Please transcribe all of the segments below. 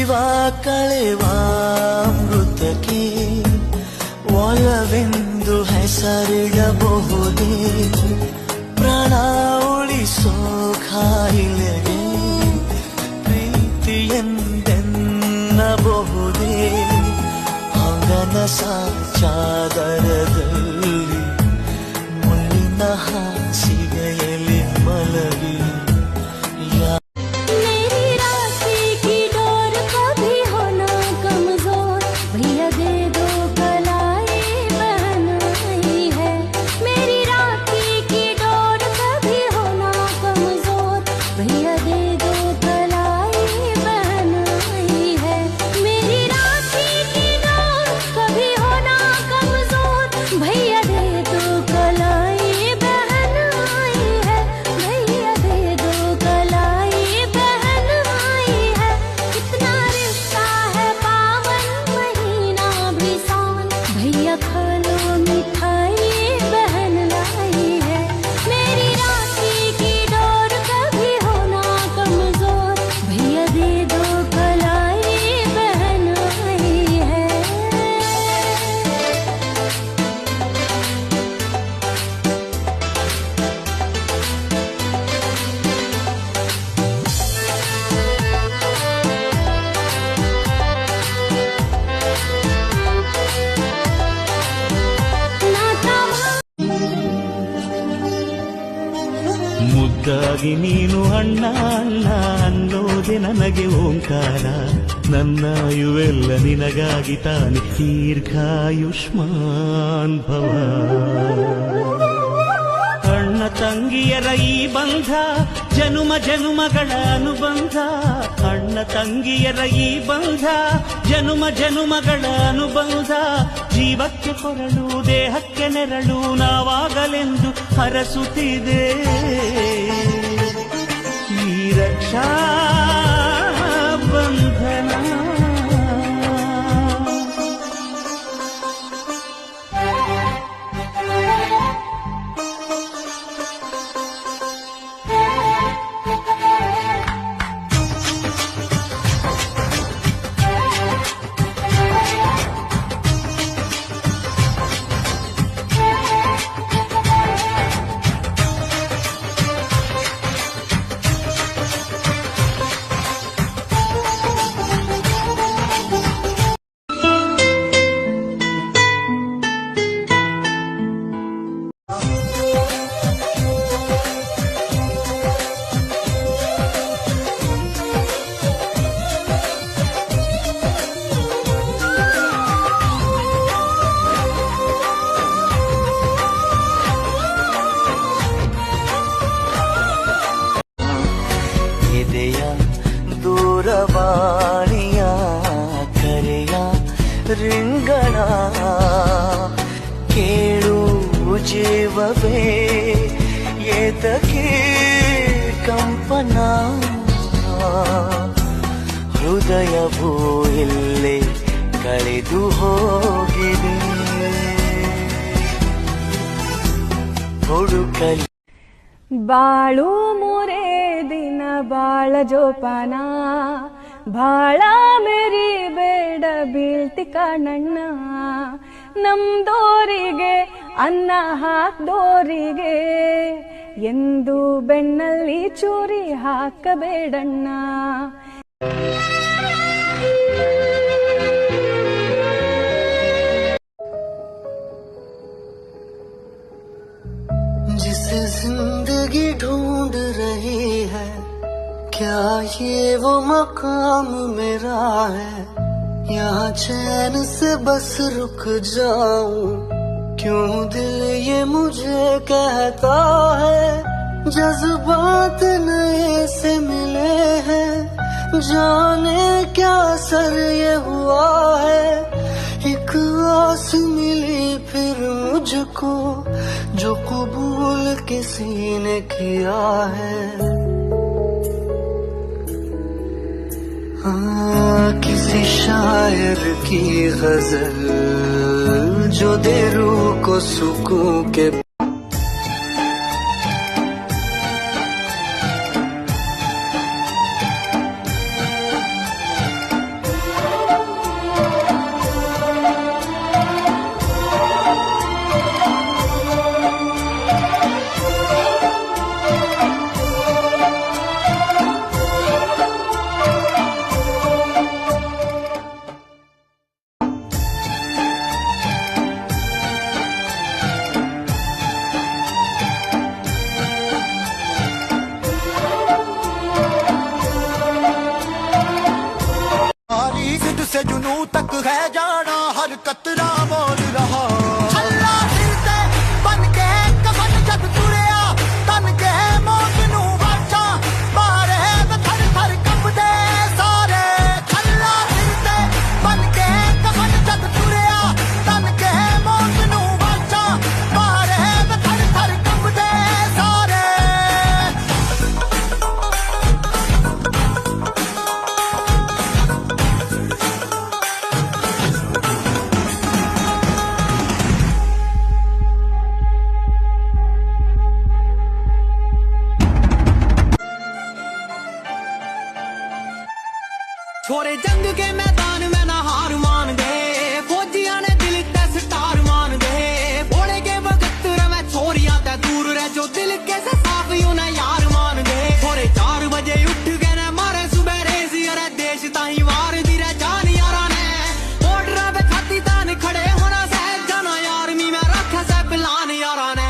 ಜೀವ ಕಳೆವ ಮೃತಕ್ಕೆ ಒಲವೆಂದು ಹೆಸರಿಡಬಹುದೇ ಪ್ರಾಣ ಉಳಿಸೋ ಕಾಯಿಲೆಗೆ ಪ್ರೀತಿಯೆಂದೆನ್ನಬಹುದೇ ಅಂಗನ ಸಾಚಾದರದಲ್ಲಿ ಮುಳ್ಳಿನ ಹಾಸಿಗೆಯಲ್ಲಿ ಮಲಗಿ ಮುದ್ದಾಗಿ ನೀನು ಅಣ್ಣ ಅಣ್ಣ ಅನ್ನೋದೆ ನನಗೆ ಓಂಕಾರ ನನ್ನಾಯುವೆಲ್ಲ ನಿನಗಾಗಿ ತಾನೆ ದೀರ್ಘಾಯುಷ್ಮಾನ್ ಭವ ಅಣ್ಣ ತಂಗಿಯರ ಈ ಬಂಧ ಜನುಮ ಜನುಮಗಳ ಅನುಬಂಧ ಅಣ್ಣ ತಂಗಿಯರ ಈ ಬಂಧ ಜನುಮ ಜನುಮಗಳ ಅನುಬಂಧ ಜೀವಕ್ಕೆ ಕೊರಳು ದೇಹಕ್ಕೆ ನೆರಳು ನಾವಾಗಲೆಂದು ಹರಸುತ್ತಿದೆ ಈ ರಕ್ಷಾ ಬಂಧನ ದೂರವಾಣಿಯ ಕರೆಯ ರಿಂಗಣ ಕೇಳು ಜೀವವೇ ಏತಕ್ಕೆ ಕಂಪನ ಹೃದಯವೂ ಇಲ್ಲೇ ಕಳೆದು ಹೋಗಿದೆ ಹುಡುಕಲಿ ಬಾಳು ಮೂರೇ ದಿನ ಬಾಳ ಜೋಪಾನ ಬಾಳ ಮೇರಿ ಬೇಡ ಬೀಳ್ತಿ ಕಣ್ಣಣ್ಣ ನಮ್ದೋರಿಗೆ ಅನ್ನ ಹಾಕ್ದೋರಿಗೆ ಎಂದು ಬೆನ್ನಲ್ಲಿ ಚೂರಿ ಹಾಕಬೇಡಣ್ಣ जिसे जिंदगी ढूंढ रही है क्या ये वो मकाम मेरा है यहाँ चैन से बस रुक जाऊं क्यों दिल ये मुझे कहता है जज्बात नए से मिले हैं जाने क्या असर ये हुआ है एक आस मिली फिर मुझको जो कबूल किसी ने किया है किसी शायर की गजल जो दे रूह को सुकून के ਨੂੰ ਤੱਕ ਹੈ ਜਾਣਾ ਹਰ ਕਤਰਾ ਮੋਲ ਰਹਾ ਛੱਲਾ ਸਿਰ ਤੇ ਬਨ ਕੇ ਕਫਨ ਜਦ ਤੁਰਿਆ ਤਨ ਕੇ ਮੌਤ ਨੂੰ ਵਾਚਾ ਮਾਰੇ ਥਰ ਥਰ ਕੰਬਦੇ ਸਾਰੇ ਛੱਲਾ ਸਿਰ ਤੇ ਬਨ ਕੇ ਕਫਨ ਜਦ ਤੁਰਿਆ ਤਨ ਕੇ ਮੌਤ ਨੂੰ ਵਾਚਾ ਮਾਰੇ ਥਰ ਥਰ ਕੰਬਦੇ ਸਾਰੇ छोरे जंग के मैदान में ना हार मान दे फौजिया ने दिल ते स्टार मान दे भोले के वक्त रवे छोरिया ते दूर रह जो दिल के से साफ यूं ना यार मान दे छोरे 4 बजे उठ गए ने मारे सुबह रेसी अरे देश ताई वार दी रे जान यारा ने बॉर्डर पे छाती तान खड़े होना सहज जाना यार मी मैं रखे से प्लान यारा ने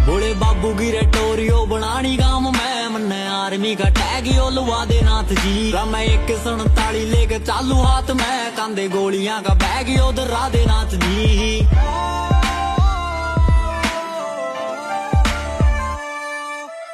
भोले बाबू की रेटोरियो बनानी गांव में मन्ने आर्मी का टैग यो लुआ दे नाथ जी मैं 147 लेके चालू हाथ में कांदे गोलियां का बैग यो दरा दे नाथ जी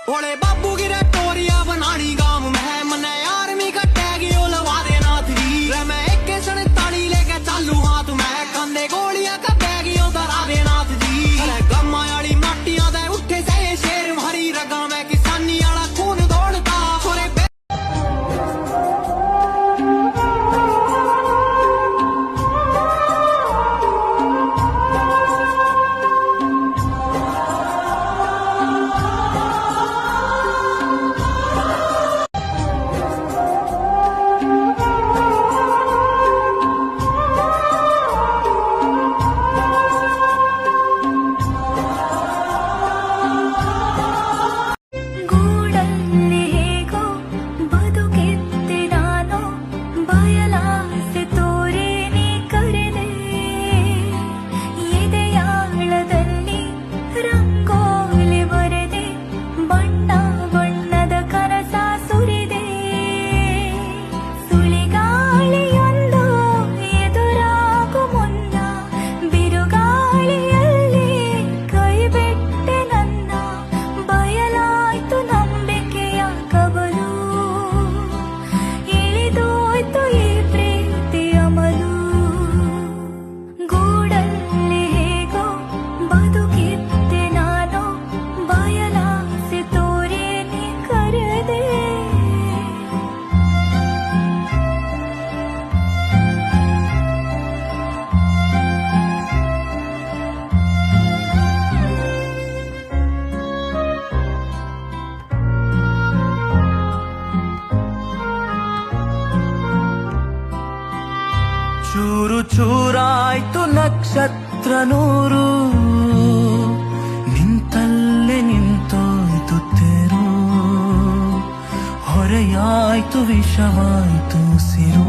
भोले बाबू की रेटोरिया बनानी गांव में मन्ने आर्मी का टैग यो लुआ दे नाथ जी मैं 147 लेके चालू हाथ में कांदे गोलियां का बैग यो दरा दे नाथ जी गम्मा वाली माटियां दे उठे से शेर मारी रगा में किसानी वाला खून दौड़ता छोरे ಚೂರು ಚೂರಾಯ್ತು ನಕ್ಷತ್ರ ನೂರು ನಿಂತಲ್ಲೇ ನಿಂತೋಯ್ತು ತೇರು ಹೊರೆಯಾಯ್ತು ವಿಷವಾಯ್ತು ಸಿರು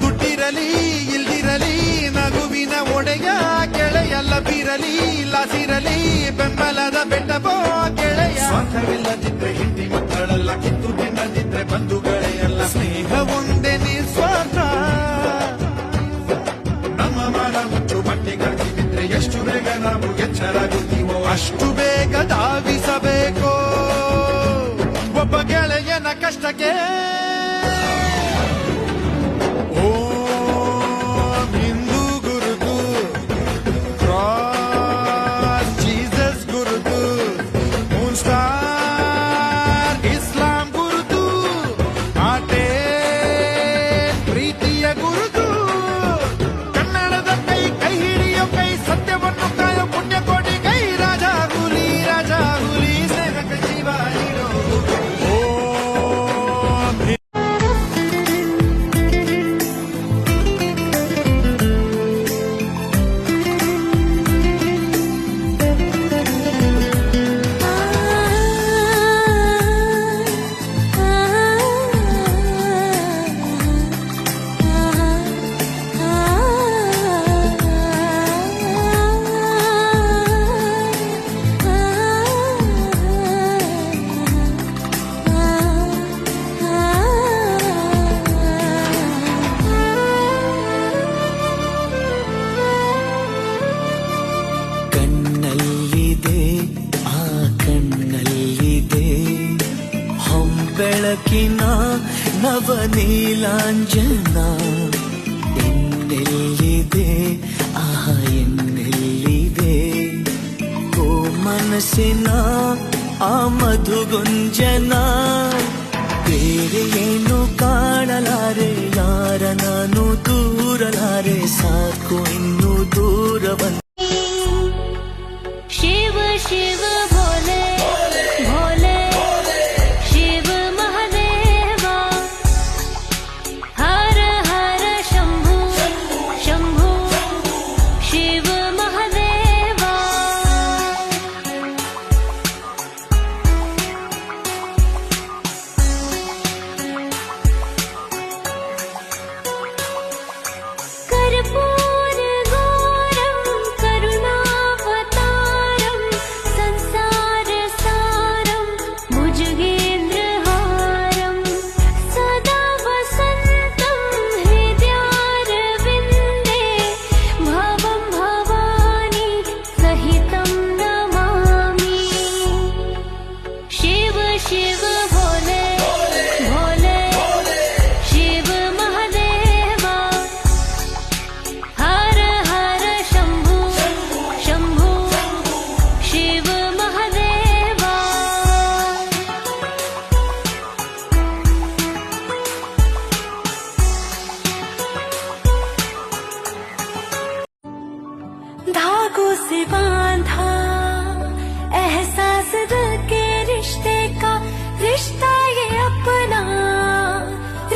ದುಡ್ಡಿರಲಿ ಇಲ್ದಿರಲಿ ನಗುವಿನ ಒಡೆಯ ಗೆಳೆಯಲ್ಲ ಬಿರಲಿ ಲಾಸಿರಲಿ ಬೆಂಬಲದ ಬೆಟ್ಟಬೋ ಗೆಳೆಯ ಸ್ವಾರ್ಥವಿಲ್ಲದಿದ್ರೆ ಹಿಂದಿ ಮಕ್ಕಳೆಲ್ಲ ಕಿತ್ತು ತಿನ್ನದಿದ್ರೆ ಬಂಧುಗಳೇ ಎಲ್ಲ ಸ್ನೇಹ ಒಂದೇ ನಿಸ್ವಾರ್ಥ ನಮ್ಮ ಮಾನ ಮುಚ್ಚು ಬಟ್ಟೆ ಕಟ್ಟಿದ್ರೆ ಎಷ್ಟು ಬೇಗ ನಾವು ಎಚ್ಚರಾಗುತ್ತೀವೋ ಅಷ್ಟು ಬೇಗ ಧಾವಿಸಬೇಕು ಒಬ್ಬ ಗೆಳೆಯನ ಕಷ್ಟಕ್ಕೆ Islam Guru tu, Ate ಬೆಳಕಿನ ನವನೀಲಾಂಜನ ಎನ್ನೆಲ್ಲಿದೆ ಆಹ ಎನ್ನೆಲ್ಲಿದೆ ಓ ಮನಸ್ಸಿನ ಆ ಮಧುಗುಂಜನ ಬೇರೆ ಏನು ಕಾಣಲಾರೆ ಯಾರ ನಾನು ದೂರಲಾರೆ ಸಾಕು ಇನ್ನು ದೂರವನ್ನು शिव शिव भोले भोले शिव महादेवा हर हर शंभु शंभु शिव महादेवा कर्पूर गौरम करुणावतारम संसार सारम भुजगेन्द्रहारम सदा वसन्तं हृदयारविन्दे भवं भवानी सहितं नमामि शिव शिव भोले भोले शिव महादेवा हर हर शंभु शंभु शिव महादेवा धागों से बांधा एहसास दिल के रिश्ते का रिश्ता ये अपना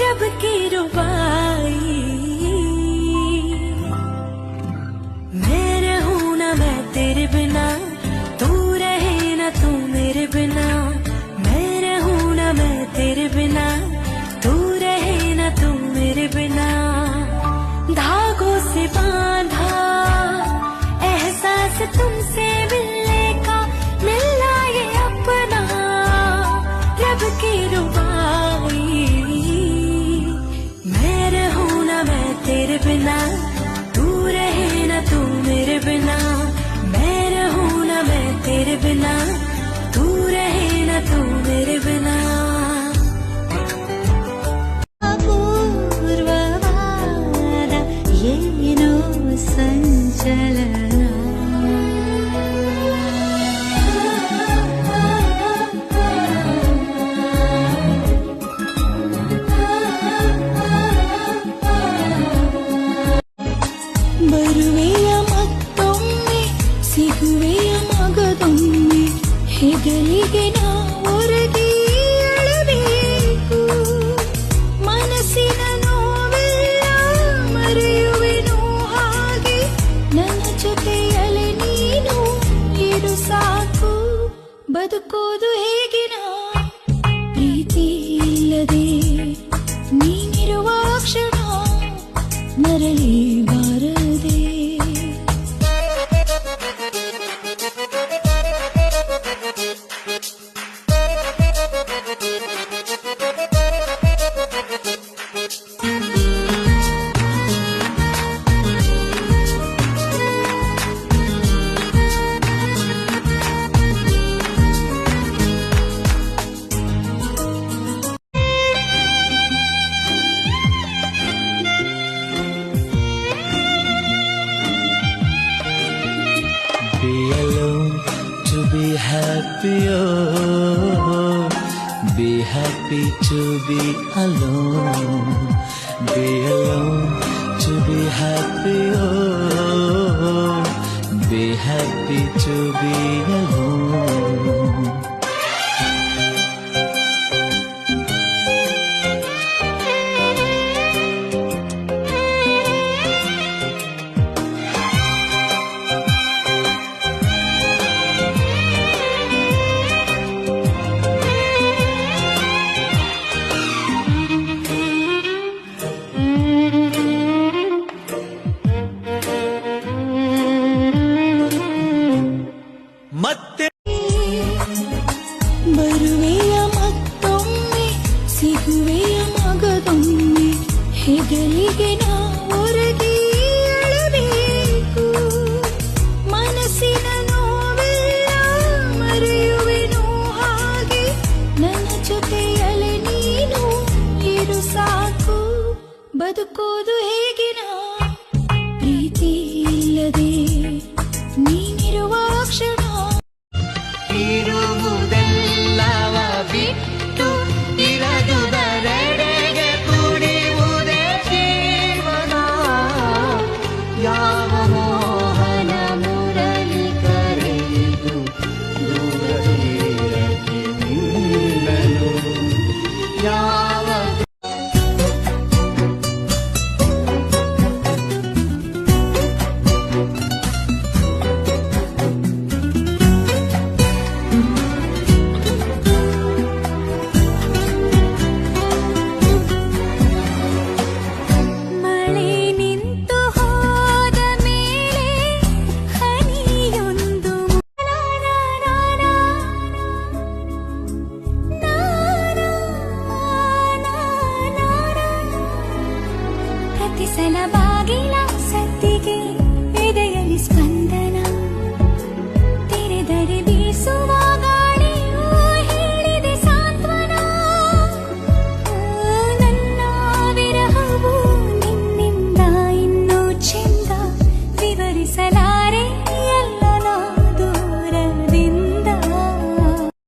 रब की रुबाई मैं रहूं ना मैं तेरे बिना तू रहे ना तू मेरे बिना मैं रहूं ना मैं तेरे बिना तू रहे ना तू मेरे बिना धागों से बांधा एहसास तुमसे मिलने का मिलना ये अपना रब की रुबाई मैं रहूं ना मैं तेरे बिना तू रहे ना तू मेरे बिना मैं रहूं ना मैं तेरे बिना तू रहे ना तू मेरे बिना ಅಪೂರ್ವವಾದ ಏನೋ ಸಂಚಲನ ಬರುವೆಯ ಮತ್ತೊಮ್ಮೆ ಸಿಗುವೆಯ ಮಗದೊಮ್ಮೆ ಹೆಗಲಿಗೆ ನಾ ಒರಗಿ ಅಳಬೇಕು ಮನಸ್ಸಿನ ನೋವೆಲ್ಲ ಮರೆಯುವೆನು ಹಾಗೆ ನನ್ನ ಜೊತೆಯಲ್ಲಿ ನೀನು ಇರು ಸಾಕು ಬದುಕೋದು ಹೇಗೆ ನಾ ಪ್ರೀತಿ ಇಲ್ಲದೆ ನೀನಿರುವ ಕ್ಷಣ ಮರಳಿ ಬಾರದೆ Be alone to be happy, oh. Be happy to be alone. Be alone to be happy, oh. Be happy to be alone. ಮತ್ತೆ ಬದುಕೋದು ಹೇಗಿನ ಪ್ರೀತಿ ಇಲ್ಲದೆ ನೀನಿರುವ ಕ್ಷಣ ಇರುವುದೆಲ್ಲವ ಬಿಟ್ಟು ಇರದುದರೆಡೆಗೆ ತುಡಿಯುವುದೇ ಜೀವನ ಯಾವ ಮೋಹನ ಮುರಳಿ ಕರೆಯಿತು ದೂರಕ್ಕೆ ನಿನ್ನನು ಯಾವ ಮಳೆ ನಿಂತು ಹೋದ ಮೇಲೆ ಹನಿಯೊಂದು ಪ್ರತಿ ಸಲ ಬಾಗಿಲ ಸದ್ದಿಗೆ